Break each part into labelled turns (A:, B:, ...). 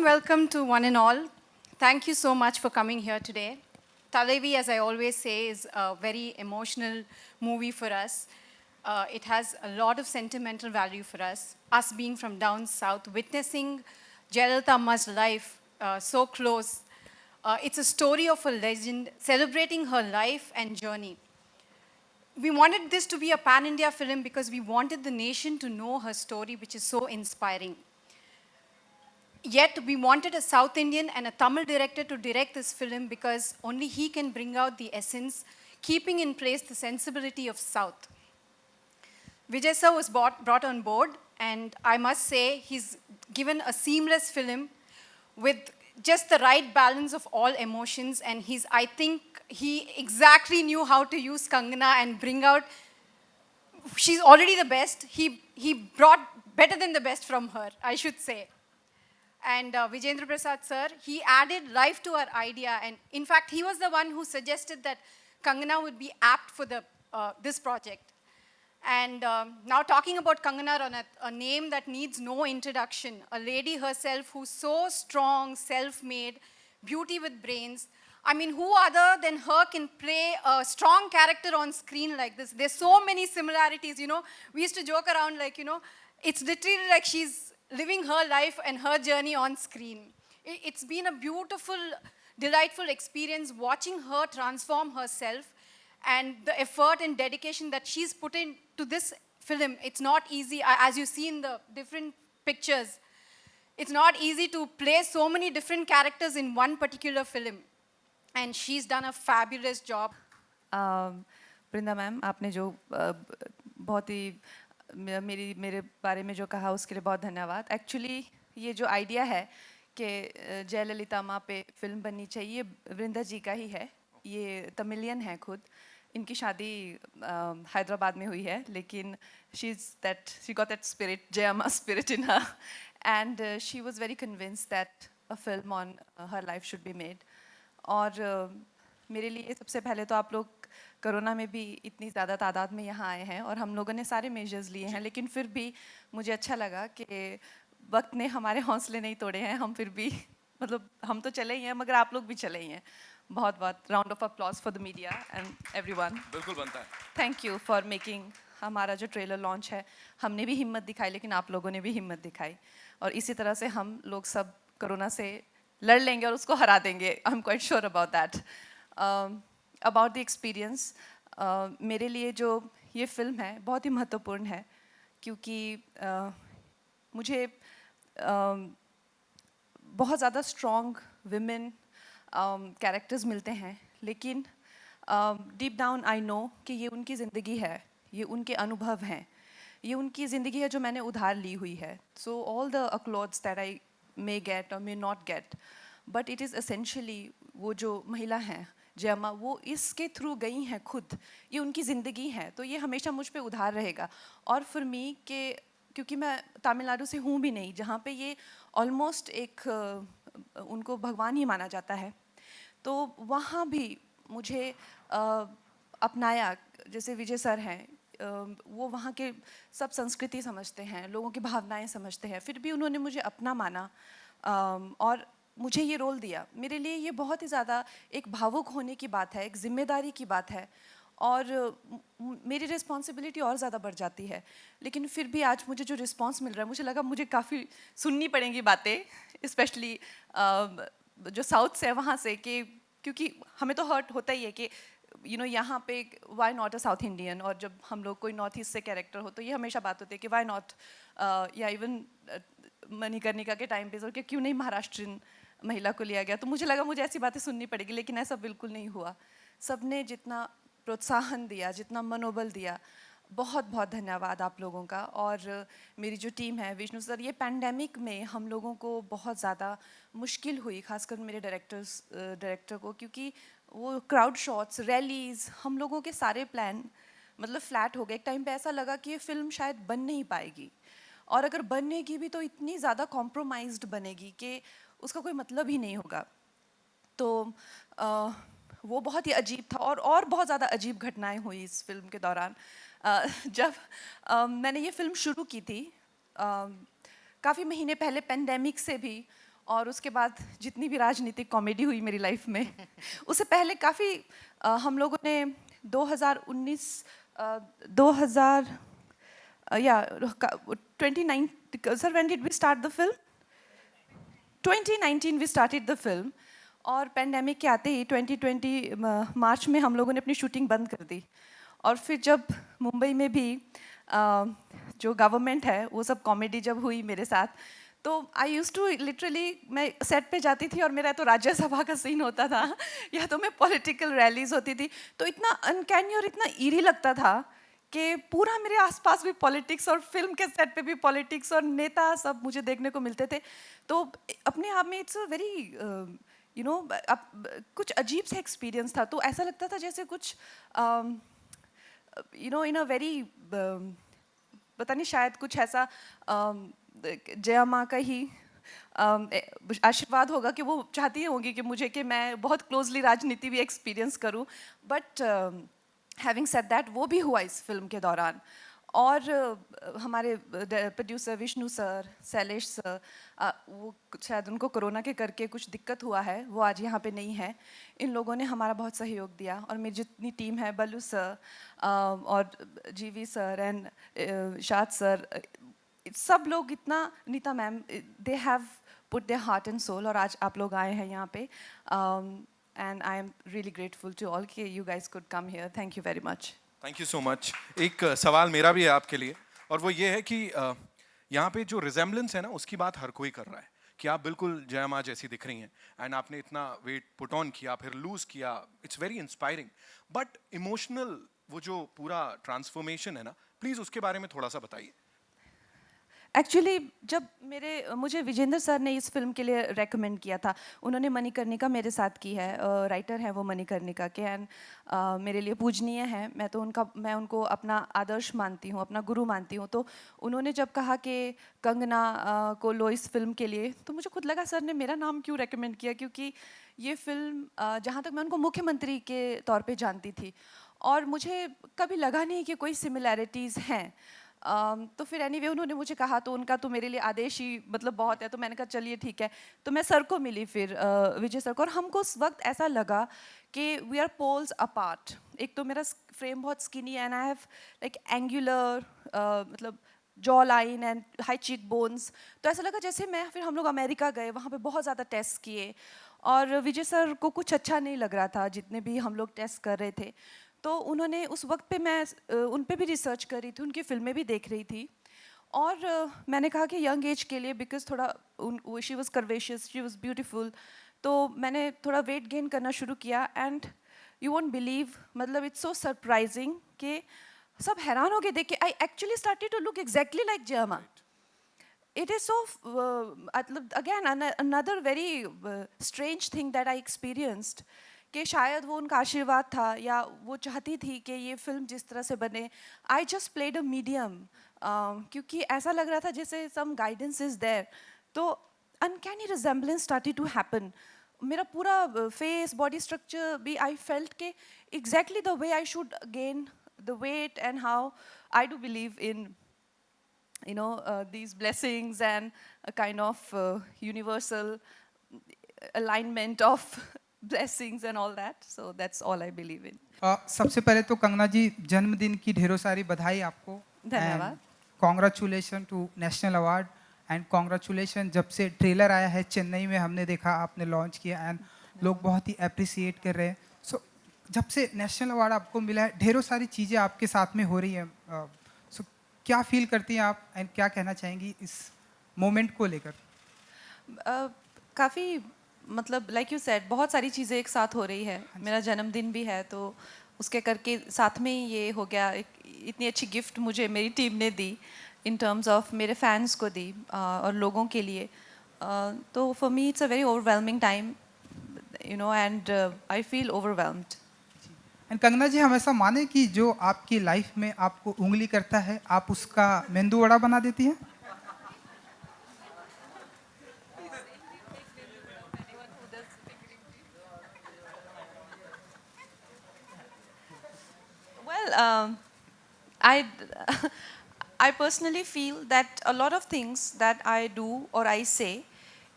A: welcome to one and all. Thank you so much for coming here today. Talavi, as I always say, is a very emotional movie for us. It has a lot of sentimental value for us. Us being from down south, witnessing Jayalalitha Amma's life so close. It's a story of a legend celebrating her life and journey. We wanted this to be a pan-India film because we wanted the nation to know her story, which is so inspiring. Yet we wanted a South Indian and a Tamil director to direct this film because only he can bring out the essence, keeping in place the sensibility of South. Vijay sir was brought on board, and I must say he's given a seamless film with just the right balance of all emotions, and I think he exactly knew how to use Kangana and bring out, she's already the best. He brought better than the best from her, I should say. And Vijendra Prasad sir, he added life to our idea. And in fact, he was the one who suggested that Kangana would be apt for this project. And now talking about Kangana, a name that needs no introduction, a lady herself who's so strong, self-made, beauty with brains. I mean, who other than her can play a strong character on screen like this? There's so many similarities, you know. We used to joke around like, you know, it's literally like she's living her life and her journey on screen. It's been a beautiful, delightful experience watching her transform herself and the effort and dedication that she's put into this film. It's not easy, as you see in the different pictures. It's not easy to play so many different characters in one particular film. And she's done a fabulous job.
B: Vrinda ma'am, आपने जो बहुत ही मेरे बारे में जो कहा उसके लिए बहुत धन्यवाद. एक्चुअली ये जो आइडिया है कि जयललिता अम्मा पे फिल्म बननी चाहिए, वृंदा जी का ही है. ये तमिलियन है खुद. इनकी शादी हैदराबाद में हुई है, लेकिन she got that spirit, Jay Amma spirit in her, and she was very convinced that a film on her life should be made. और मेरे लिए सबसे पहले तो आप लोग कोरोना में भी इतनी ज़्यादा तादाद में यहाँ आए हैं और हम लोगों ने सारे मेजर्स लिए हैं, लेकिन फिर भी मुझे अच्छा लगा कि वक्त ने हमारे हौसले नहीं तोड़े हैं. हम फिर भी मतलब हम तो चले ही हैं, मगर आप लोग भी चले ही हैं. बहुत बहुत round of applause for the media and everyone.
C: बिल्कुल बनता है.
B: थैंक यू फॉर मेकिंग हमारा जो ट्रेलर लॉन्च है, हमने भी हिम्मत दिखाई, लेकिन आप लोगों ने भी हिम्मत दिखाई. और इसी तरह से हम लोग सब कोरोना से लड़ लेंगे और उसको हरा देंगे. I am quite sure about that. About the experience, मेरे लिए जो ये फिल्म है बहुत ही महत्वपूर्ण है, क्योंकि मुझे बहुत ज़्यादा स्ट्रॉन्ग विमेन कैरेक्टर्स मिलते हैं, लेकिन डीप डाउन आई नो कि ये उनकी ज़िंदगी है, ये उनके अनुभव हैं, ये उनकी ज़िंदगी है जो मैंने उधार ली हुई है. So all the accolades that I may get or may not get, but it is essentially वो जो महिला हैं जय अम्मा, वो इसके थ्रू गई हैं खुद. ये उनकी ज़िंदगी है, तो ये हमेशा मुझ पे उधार रहेगा. और फॉर मी के क्योंकि मैं तमिलनाडु से हूँ भी नहीं, जहाँ पे ये ऑलमोस्ट एक उनको भगवान ही माना जाता है, तो वहाँ भी मुझे अपनाया. जैसे विजय सर हैं, वो वहाँ के सब संस्कृति समझते हैं, लोगों की भावनाएं समझते हैं, फिर भी उन्होंने मुझे अपना माना और मुझे ये रोल दिया. मेरे लिए ये बहुत ही ज़्यादा एक भावुक होने की बात है, एक जिम्मेदारी की बात है, और मेरी रिस्पॉन्सिबिलिटी और ज़्यादा बढ़ जाती है. लेकिन फिर भी आज मुझे जो रिस्पॉन्स मिल रहा है, मुझे लगा मुझे काफ़ी सुननी पड़ेंगी बातें, स्पेशली जो साउथ से है वहाँ से, कि क्योंकि हमें तो हर्ट होता ही है कि यू नो यहाँ पे why not a South Indian. और जब हम लोग कोई नॉर्थ ईस्ट से कैरेक्टर हो तो ये हमेशा बात होती है कि वाई नॉट, या इवन मणिकर्णिका के टाइम पे कि क्यों नहीं महाराष्ट्रियन महिला को लिया गया. तो मुझे लगा मुझे ऐसी बातें सुननी पड़ेगी, लेकिन ऐसा बिल्कुल नहीं हुआ. सबने जितना प्रोत्साहन दिया, जितना मनोबल दिया, बहुत बहुत धन्यवाद आप लोगों का. और मेरी जो टीम है, विष्णु सर, ये पैंडेमिक में हम लोगों को बहुत ज़्यादा मुश्किल हुई, खासकर मेरे डायरेक्टर को, क्योंकि वो क्राउड शॉट्स, रैलीज़, हम लोगों के सारे प्लान मतलब फ्लैट हो गए. एक टाइम पे ऐसा लगा कि ये फिल्म शायद बन नहीं पाएगी, और अगर बनेगी भी तो इतनी ज़्यादा कॉम्प्रोमाइज्ड बनेगी कि उसका कोई मतलब ही नहीं होगा. तो वो बहुत ही अजीब था, और बहुत ज़्यादा अजीब घटनाएं हुई इस फिल्म के दौरान. जब मैंने ये फिल्म शुरू की थी काफ़ी महीने पहले पेंडेमिक से भी, और उसके बाद जितनी भी राजनीतिक कॉमेडी हुई मेरी लाइफ में उससे पहले काफ़ी हम लोगों ने 2019 2000 या 29 sir when did we start the film 2019 we started the film और पेंडेमिक के आते ही 2020 मार्च में हम लोगों ने अपनी शूटिंग बंद कर दी और फिर जब मुंबई में भी जो गवर्नमेंट है वो सब कॉमेडी जब हुई मेरे साथ तो आई यूज़ टू लिटरली मैं सेट पे जाती थी और मेरा तो राज्यसभा का सीन होता था या तो मैं पॉलिटिकल रैलीज होती थी तो इतना अनकैनी और इतना ईरी लगता था कि पूरा मेरे आसपास भी पॉलिटिक्स और फिल्म के सेट पे भी पॉलिटिक्स और नेता सब मुझे देखने को मिलते थे तो अपने आप में it's a very you know कुछ अजीब सा एक्सपीरियंस था तो ऐसा लगता था जैसे कुछ you know in a very पता नहीं शायद कुछ ऐसा जया माँ का ही आशीर्वाद होगा कि वो चाहती होंगी कि मुझे कि मैं बहुत क्लोजली राजनीति भी एक्सपीरियंस करूं बट हैविंग सेड दैट वो भी हुआ इस फिल्म के दौरान और हमारे producer Vishnu sir Shailesh sir वो शायद उनको कोरोना के करके कुछ दिक्कत हुआ है वो आज यहाँ पे नहीं है इन लोगों ने हमारा बहुत सहयोग दिया और मेरी जितनी टीम है बल्लू सर और जीवी सर एंड शाद सर सब लोग इतना Neeta ma'am they have put their heart and soul और आज आप लोग आए हैं यहाँ पे and I am really grateful to all कि you guys could come here thank you very much
C: thank you so much. एक सवाल मेरा भी है आपके लिए और वो ये है कि यहाँ पे जो रिजेम्बलेंस है ना उसकी बात हर कोई कर रहा है कि आप बिल्कुल जया माँ जैसी दिख रही हैं एंड आपने इतना वेट पुट ऑन किया फिर लूज किया it's very inspiring but emotional वो जो पूरा ट्रांसफॉर्मेशन है ना प्लीज उसके बारे में थोड़ा सा बताइए।
B: एक्चुअली जब मुझे विजेंद्र सर ने इस फिल्म के लिए रेकमेंड किया था उन्होंने मणिकर्णिका मेरे साथ की है राइटर हैं वो मणिकर्णिका के एंड मेरे लिए पूजनीय है मैं उनको अपना आदर्श मानती हूँ अपना गुरु मानती हूँ तो उन्होंने जब कहा कि कंगना को लो इस फिल्म के लिए तो मुझे खुद लगा सर ने मेरा नाम क्यों रेकमेंड किया क्योंकि ये फिल्म जहाँ तक मैं उनको मुख्यमंत्री के तौर पे जानती थी और मुझे कभी लगा नहीं कि कोई सिमिलैरिटीज़ हैं तो फिर एनीवे उन्होंने मुझे कहा तो उनका तो मेरे लिए आदेश ही मतलब बहुत है तो मैंने कहा चलिए ठीक है तो मैं सर को मिली फिर विजय सर को और हमको उस वक्त ऐसा लगा कि वी आर पोल्स अपार्ट एक तो मेरा फ्रेम बहुत skinny and I have like angular मतलब jaw line and high cheek bones तो ऐसा लगा जैसे फिर हम लोग अमेरिका गए वहाँ पे बहुत ज़्यादा टेस्ट किए और विजय सर को कुछ अच्छा नहीं लग रहा था जितने भी हम लोग टेस्ट कर रहे थे तो उन्होंने उस वक्त पे मैं उन पे भी रिसर्च कर रही थी उनकी फिल्में भी देख रही थी और मैंने कहा कि यंग एज के लिए बिकॉज थोड़ा she was curvaceous she was beautiful तो मैंने थोड़ा वेट गेन करना शुरू किया एंड यू वोंट बिलीव मतलब इट्स सो सरप्राइजिंग कि सब हैरान हो गए देख के I actually started to look exactly like जयमा it is so again another very strange thing that I experienced कि शायद वो उनका आशीर्वाद था या वो चाहती थी कि ये फिल्म जिस तरह से बने I just played a medium क्योंकि ऐसा लग रहा था जैसे सम गाइडेंस इज देयर तो uncanny resemblance started to happen मेरा पूरा फेस बॉडी स्ट्रक्चर भी आई फेल्ट के exactly the way I should gain the weight and how I do believe in these blessings and a kind of universal alignment of blessings and all that. So that's all I believe in.
D: सबसे पहले तो कंगना जी जन्मदिन की ढेरों सारी बधाई आपको
B: धन्यवाद
D: congratulation to national award and congratulation जब से ट्रेलर आया है चेन्नई में हमने देखा आपने लॉन्च किया एंड लोग बहुत ही अप्रिसिएट कर रहे हैं सो जब से नेशनल अवार्ड आपको मिला है ढेरों सारी चीज़ें आपके साथ में हो रही हैं क्या फील करती हैं आप एंड क्या कहना चाहेंगी इस मोमेंट को लेकर
B: काफ़ी मतलब लाइक यू सेड बहुत सारी चीज़ें एक साथ हो रही है मेरा जन्मदिन भी है तो उसके करके साथ में ही ये हो गया इतनी अच्छी गिफ्ट मुझे मेरी टीम ने दी इन टर्म्स ऑफ मेरे फैंस को दी और लोगों के लिए तो for me it's a very overwhelming time you know and I feel overwhelmed
D: and Kangana ji हम ऐसा माने कि जो आपकी लाइफ में आपको उंगली करता है आप उसका मेंदू वड़ा बना देती हैं
B: Well, I personally feel that a lot of things that I do or I say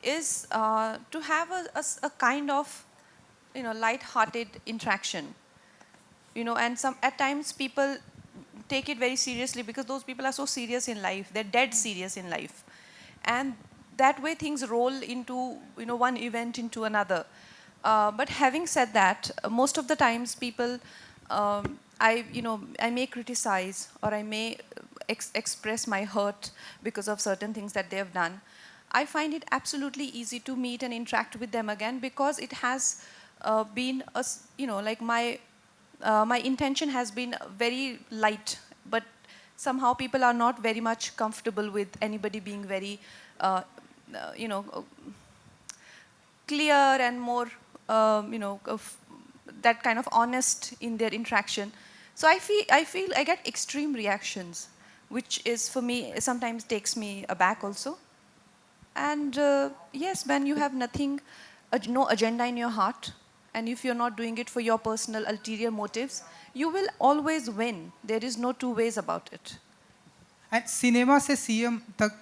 B: is to have a kind of, light-hearted interaction. And at times people take it very seriously because those people are so serious in life. They're dead serious in life. And that way things roll into, one event into another. But having said that, most of the times people, I may criticize or I may express my hurt because of certain things that they have done. I find it absolutely easy to meet and interact with them again because it has been, like my intention has been very light, but somehow people are not very much comfortable with anybody being very, you know, clear and more, that kind of honest in their interaction. So I feel I get extreme reactions, which is for me sometimes takes me aback also. And yes, when you have nothing, no agenda in your heart, and if you're not doing it for your personal ulterior motives, you will always win. There is no two ways about it.
D: And cinema से CM तक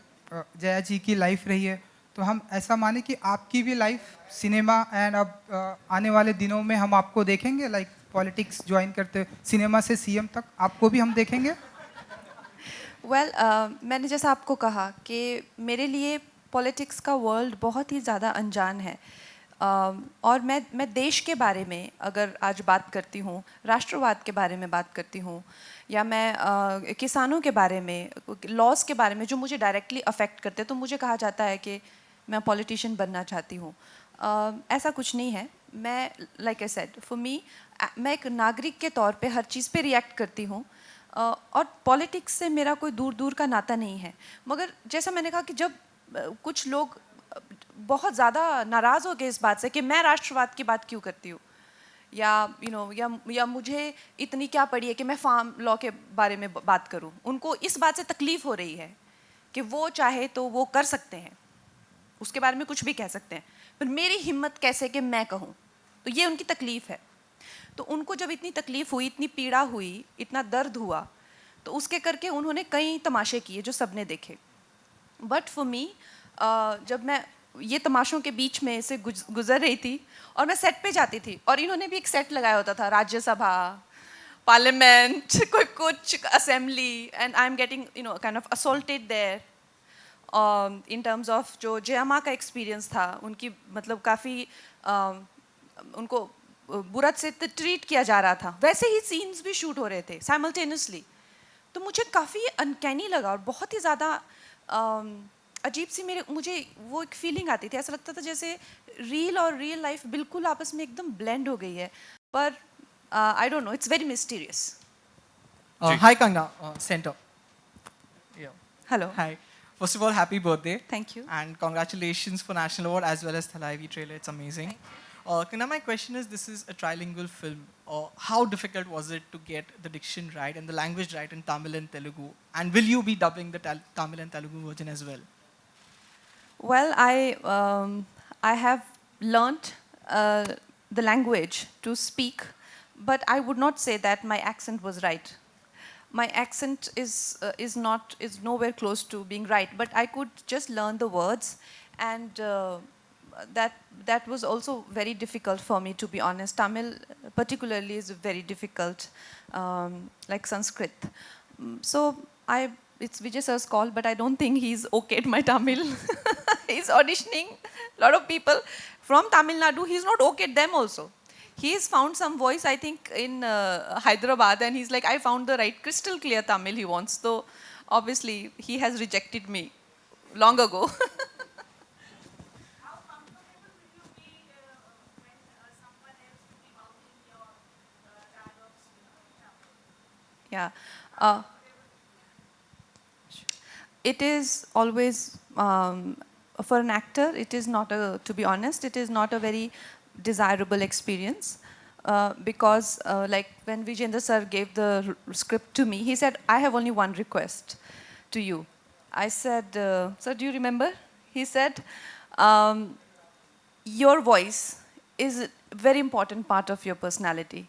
D: जया जी की life रही है, तो हम ऐसा माने कि आपकी भी लाइफ सिनेमा एंड अब आने वाले दिनों में हम आपको देखेंगे लाइक पॉलिटिक्स ज्वाइन करते हुए सिनेमा से सीएम तक आपको भी हम देखेंगे?
B: वेल मैंने जैसा आपको कहा कि मेरे लिए पॉलिटिक्स का वर्ल्ड बहुत ही ज़्यादा अनजान है। और मैं देश के बारे में अगर आज बात करती हूँ, राष्ट्रवाद के बारे में बात करती हूँ, या मैं किसानों के बारे में, लॉज के बारे में जो मुझे डायरेक्टली अफेक्ट करते हैं, तो मुझे कहा जाता है कि मैं पॉलिटिशियन बनना चाहती हूँ। ऐसा कुछ नहीं है। मैं like I said, for me, मैं एक नागरिक के तौर पे हर चीज़ पे रिएक्ट करती हूँ, और पॉलिटिक्स से मेरा कोई दूर दूर का नाता नहीं है। मगर जैसा मैंने कहा कि जब कुछ लोग बहुत ज़्यादा नाराज़ हो गए इस बात से कि मैं राष्ट्रवाद की बात क्यों करती हूँ, या या मुझे इतनी क्या पड़ी है कि मैं फार्म लॉ के बारे में बात करूँ, उनको इस बात से तकलीफ़ हो रही है कि वो चाहे तो वो कर सकते हैं, उसके बारे में कुछ भी कह सकते हैं, पर मेरी हिम्मत कैसे कि मैं कहूँ, तो ये उनकी तकलीफ़ है। तो उनको जब इतनी तकलीफ़ हुई, इतनी पीड़ा हुई, इतना दर्द हुआ, तो उसके करके उन्होंने कई तमाशे किए जो सबने देखे। बट फॉर मी, जब मैं ये तमाशों के बीच में से गुजर रही थी और मैं सेट पे जाती थी, और इन्होंने भी एक सेट लगाया होता था, राज्यसभा, पार्लियामेंट, कोई कुछ assembly, and I am getting kind of assaulted there in terms of जो जया माँ का एक्सपीरियंस था, उनकी मतलब काफ़ी उनको बुरा से ट्रीट किया जा रहा था, वैसे ही सीन्स भी शूट हो रहे थे साइमल्टेनियसली। तो मुझे काफ़ी अनकैनी लगा और बहुत ही ज़्यादा अजीब सी मुझे वो एक फीलिंग आती थी। ऐसा लगता था जैसे रील और रियल लाइफ बिल्कुल आपस में एकदम ब्लेंड हो गई है। पर I don't know, it's very mysterious.
E: Hi Kangna, Center. Yeah.
B: Hello.
E: Hi. First of all, happy birthday.
B: Thank you.
E: And congratulations for National Award as well as Thalaivi trailer. It's amazing. Kangna, my question is, this is a trilingual film. How difficult was it to get the diction right and the language right in Tamil and Telugu? And will you be dubbing the Tamil and Telugu version as well?
B: Well, I have learnt the language to speak, but I would not say that my accent was right. My accent is nowhere close to being right, but I could just learn the words, and that was also very difficult for me, to be honest. Tamil particularly is very difficult, like Sanskrit. So it's Vijay sir's call, but I don't think he's okayed my Tamil. He's auditioning a lot of people from Tamil Nadu. He's not okayed them also. He's found some voice, I think, in Hyderabad, and he's like, I found the right crystal clear Tamil he wants. So obviously he has rejected me long ago.
A: How comfortable will you be when someone else will be mouthing your dialogues in Tamil?
B: Yeah. It is always, for an actor, it is not to be honest, it is not a very desirable experience, because like when Vijayendra sir gave the script to me, he said, I have only one request to you. I said, sir, do you remember? He said, your voice is a very important part of your personality,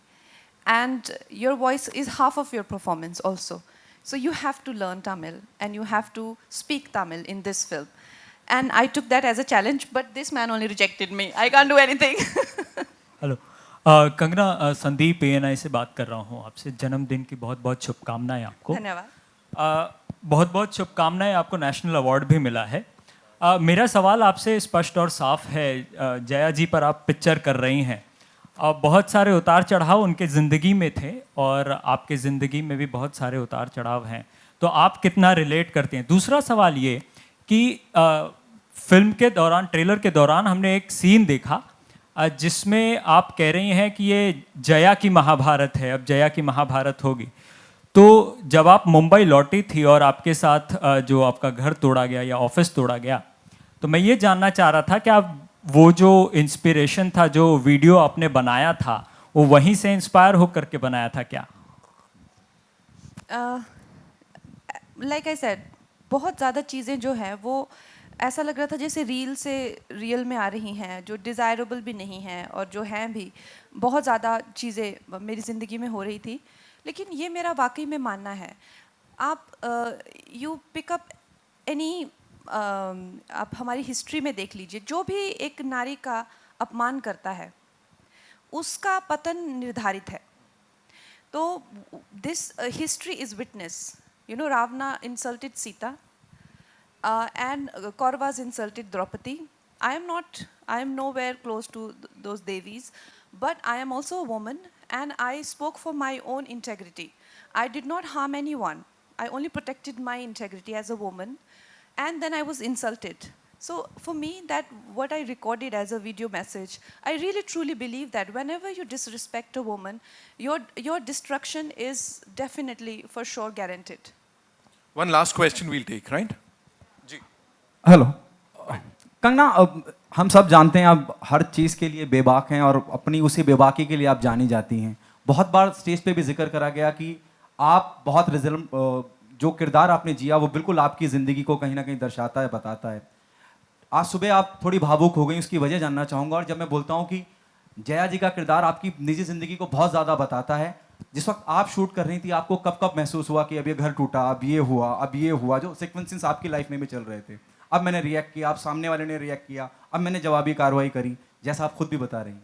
B: and your voice is half of your performance also. So you have to learn Tamil and you have to speak Tamil in this film. and I took that as a challenge, but this man only rejected me. I can't do anything.
F: Hello Kangana, Sandeep ANI से बात कर रहा हूँ आपसे। जन्मदिन की बहुत बहुत शुभकामनाएं आपको।
B: धन्यवाद।
F: बहुत बहुत शुभकामनाएं, आपको नेशनल अवार्ड भी मिला है। मेरा सवाल आपसे स्पष्ट और साफ है। जया जी पर आप पिक्चर कर रही हैं, बहुत सारे उतार चढ़ाव उनके ज़िंदगी में थे और आपके ज़िंदगी में भी बहुत सारे उतार चढ़ाव हैं, तो आप कितना रिलेट करते हैं? दूसरा सवाल ये कि फिल्म के दौरान, ट्रेलर के दौरान हमने एक सीन देखा जिसमें आप कह रही हैं कि ये जया की महाभारत है, अब जया की महाभारत होगी। तो जब आप मुंबई लौटी थी और आपके साथ जो आपका घर तोड़ा गया या ऑफिस तोड़ा गया, तो मैं ये जानना चाह रहा था कि आप वो जो इंस्पिरेशन था, जो वीडियो आपने बनाया था, वो वहीं से इंस्पायर होकर के बनाया था क्या?
B: लाइक आई सेड, बहुत ज़्यादा चीज़ें जो हैं वो ऐसा लग रहा था जैसे रील से रियल में आ रही हैं, जो डिज़ायरेबल भी नहीं हैं और जो हैं भी। बहुत ज़्यादा चीज़ें मेरी ज़िंदगी में हो रही थी, लेकिन ये मेरा वाकई में मानना है। आप यू पिकअप एनी, आप हमारी हिस्ट्री में देख लीजिए, जो भी एक नारी का अपमान करता है उसका पतन निर्धारित है। तो this history is witness. You know, Ravana insulted Sita, and Kauravas insulted Draupadi. I am nowhere close to those devis, but I am also a woman and I spoke for my own integrity. I did not harm anyone. I only protected my integrity as a woman, and then I was insulted. So for me, that what I recorded as a video message, I really truly believe that whenever you disrespect a woman, your destruction is definitely for sure guaranteed.
C: One last question we'll take, right?
G: Hello Kangana, अब हम सब जानते हैं आप हर चीज़ के लिए बेबाक हैं और अपनी उसी बेबाकी के लिए आप जानी जाती हैं। बहुत बार स्टेज पे भी जिक्र करा गया कि आप बहुत जो किरदार आपने जिया वो बिल्कुल आपकी ज़िंदगी को कहीं ना कहीं दर्शाता है, बताता है। आज सुबह आप थोड़ी भावुक हो गई, उसकी वजह जानना चाहूँगा। और जब मैं बोलता हूँ कि जया जी का किरदार आपकी निजी ज़िंदगी को बहुत ज़्यादा बताता है, जिस वक्त आप शूट कर रही थी आपको कब कब महसूस हुआ कि अब ये घर टूटा, अब ये हुआ, अब ये हुआ, जो सीक्वेंसेस आपकी लाइफ में भी चल रहे थे? अब मैंने रिएक्ट किया, आप सामने वाले ने रिएक्ट किया, अब मैंने जवाबी कार्रवाई करी, जैसा आप खुद भी बता रही हैं।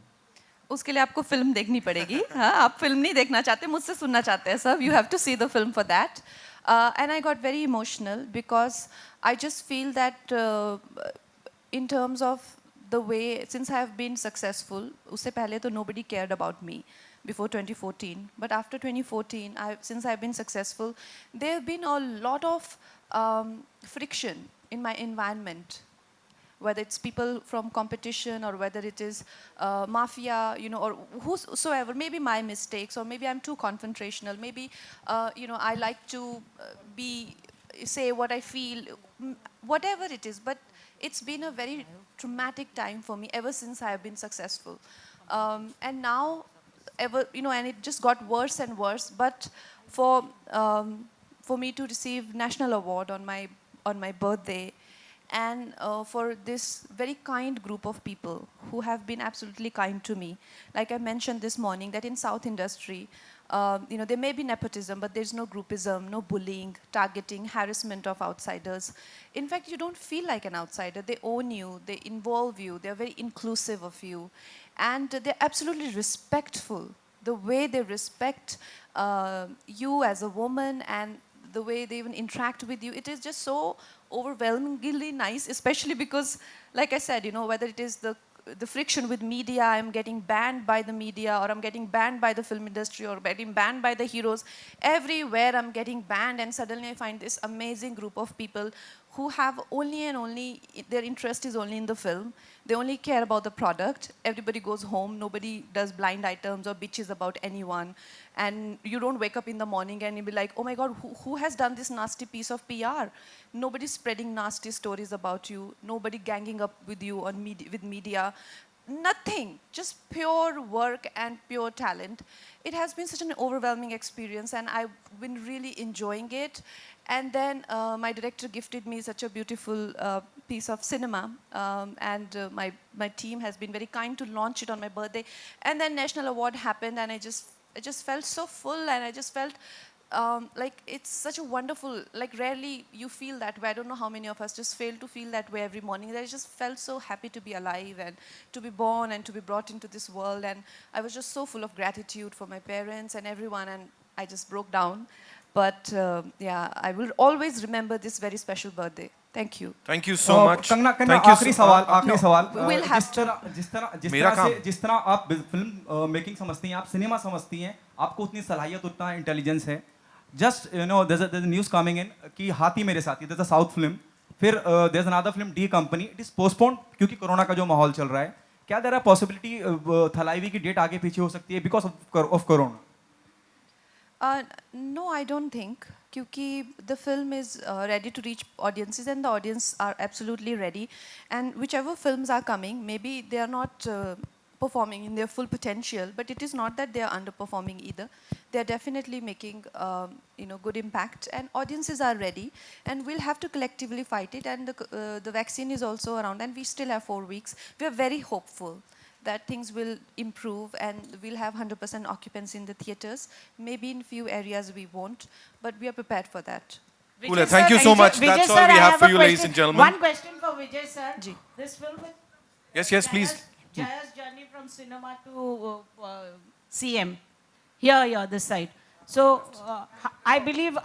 B: उसके लिए आपको फिल्म देखनी पड़ेगी। हाँ, आप फिल्म नहीं देखना चाहते, मुझसे सुनना चाहते हैं सब। You have to see the film for that. And I got very emotional because I just feel that in terms of the way, since I have been successful, usse pehle to nobody cared about me before 2014, but after 2014, since I've been successful, there have been a lot of friction in my environment, whether it's people from competition or whether it is mafia, you know, or whosoever, maybe my mistakes, or maybe I'm too confrontational, maybe, you know, I like to say what I feel, whatever it is, but it's been a very traumatic time for me ever since I have been successful. And now, you know, and it just got worse and worse. But for me to receive national award on my birthday, and for this very kind group of people who have been absolutely kind to me, like I mentioned this morning, that in South industry, you know, there may be nepotism, but there's no groupism, no bullying, targeting, harassment of outsiders. In fact, you don't feel like an outsider. They own you, they involve you, they're very inclusive of you, and they're absolutely respectful. The way they respect you as a woman and the way they even interact with you, it is just so overwhelmingly nice, especially because, like I said, you know, whether it is the friction with media, I'm getting banned by the media, or I'm getting banned by the film industry, or getting banned by the heroes. Everywhere I'm getting banned, and suddenly I find this amazing group of people who have only and only, their interest is only in the film. They only care about the product. Everybody goes home. Nobody does blind items or bitches about anyone. And you don't wake up in the morning and you'll be like, oh my God, who has done this nasty piece of PR? Nobody's spreading nasty stories about you. Nobody ganging up with you on with media. Nothing, just pure work and pure talent. It has been such an overwhelming experience, and I've been really enjoying it. And then my director gifted me such a beautiful piece of cinema, and my team has been very kind to launch it on my birthday. And then National Award happened, and I just felt so full, and I just felt like it's such a wonderful, like rarely you feel that way. I don't know how many of us just fail to feel that way every morning. That I just felt so happy to be alive and to be born and to be brought into this world. And I was just so full of gratitude for my parents and everyone. And I just broke down. But yeah, I will always remember this very special birthday. Thank you.
C: Thank you so much.
G: Kangana Kangana
C: Thank you
G: आखिरी
C: so-
G: सवाल आखिरी
B: No,
G: सवाल
B: we'll have
G: जिस तरह आप film making समझती हैं, आप सिनेमा समझती हैं, आपको उतनी सलाहियत, उतना इंटेलिजेंस है. Just you know there is news coming in कि Haathi Mere Saathi, there is a south film. फिर there is another film D company, it is postponed क्योंकि कोरोना का जो माहौल चल रहा है. क्या देयर आर पॉसिबिलिटी थलाइवी की डेट आगे पीछे हो सकती है because of corona?
B: No, I don't think. Because the film is ready to reach audiences and the audience are absolutely ready. And whichever films are coming, maybe they are not performing in their full potential, but it is not that they are underperforming either. They are definitely making good impact, and audiences are ready. And we'll have to collectively fight it. And the vaccine is also around, and we still have 4 weeks. We are very hopeful that things will improve and we'll have 100% occupancy in the theaters. Maybe in few areas we won't, but we are prepared for that.
C: Cool. Thank you so much.
H: Vijay
C: That's
H: sir,
C: all we
H: I
C: have for
H: a
C: you, ladies
H: question.
C: and gentlemen.
H: One question for Vijay sir.
B: Ji.
H: This film with
C: Yes, please.
H: Jaya's journey from cinema to CM. Here, this side. So I believe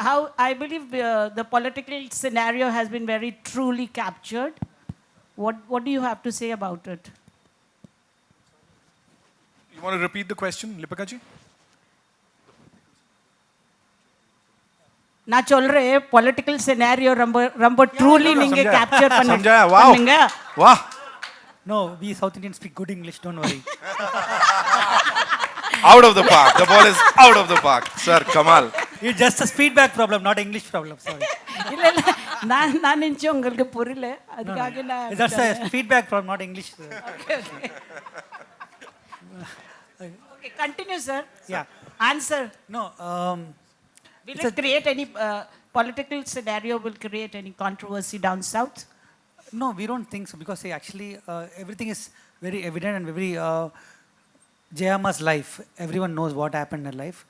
H: the political scenario has been very truly captured. What do you have to say about it?
C: You want to repeat the question, Lipika ji?
H: ना चल रहे political scenario रंबो truly निंगे
C: समझाया।
H: capture पन्ने
C: समझाया, wow.
H: पन्नेंगा।
C: Wow.
I: No, we South Indians speak good English, don't worry.
C: Out of the park. The ball is out of the park. Sir, Kamal.
I: It's just a feedback problem, not English problem, sorry.
H: ಇಲ್ಲ ಇಲ್ಲ ನಾನು ಇಂಚೆ உங்களுக்கு புரியல அதுக்காக நான்
I: That's a feedback problem, not English.
H: Okay, continue sir.
I: Yeah.
H: Answer.
I: No,
H: Will it create any political scenario? Will create any controversy down south?
I: no, we don't think so because see, actually everything is very evident and very Jayama's life. Everyone knows what happened in her life.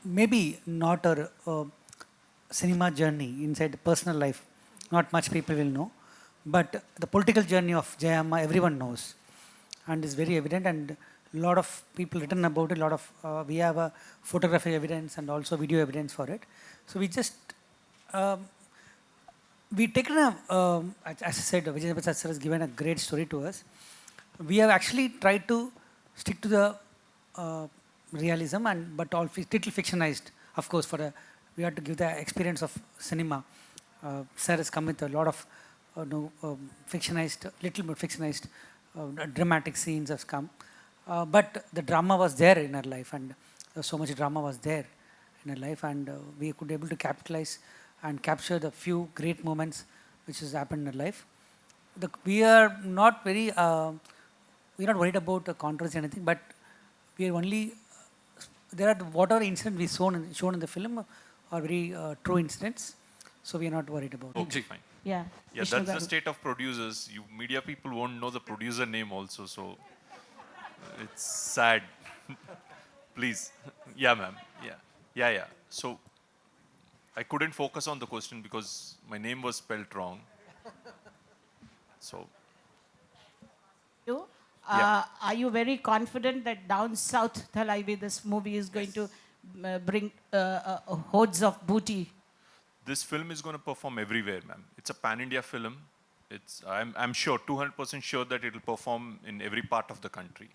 I: Maybe not her cinema journey inside personal life. Not much people will know, but the political journey of Jayama, everyone knows, and is very evident. And a lot of people written about it. A lot of we have a photographic evidence and also video evidence for it. So we just we taken a as I said, Vijay Prasad sir has given a great story to us. We have actually tried to stick to the realism and but all little fictionized, of course. We have to give the experience of cinema. Sir has come with a lot of fictionized, little more fictionized, dramatic scenes has come. But the drama was there in her life, and so much drama was there in her life, and we could be able to capitalize and capture the few great moments which has happened in her life. We are not very, we're not worried about the controversy or anything, but we are only, there are whatever incidents we shown in the film are very true incidents, so we are not worried about it.
J: Okay, fine.
H: Yeah.
J: Yeah,
H: Vishnu
J: that's the
H: garu.
J: state of producers. You media people won't know the producer name also, so it's sad. Please. Yeah, ma'am. Yeah. So I couldn't focus on the question because my name was spelled wrong. So
H: You?
J: Yeah.
H: Are you very confident that down south, Thalaivi, this movie is going to bring hordes of booty?
J: this film is going to perform everywhere, ma'am. It's a pan-India film. I'm sure, 200% sure that it will perform in every part of the country.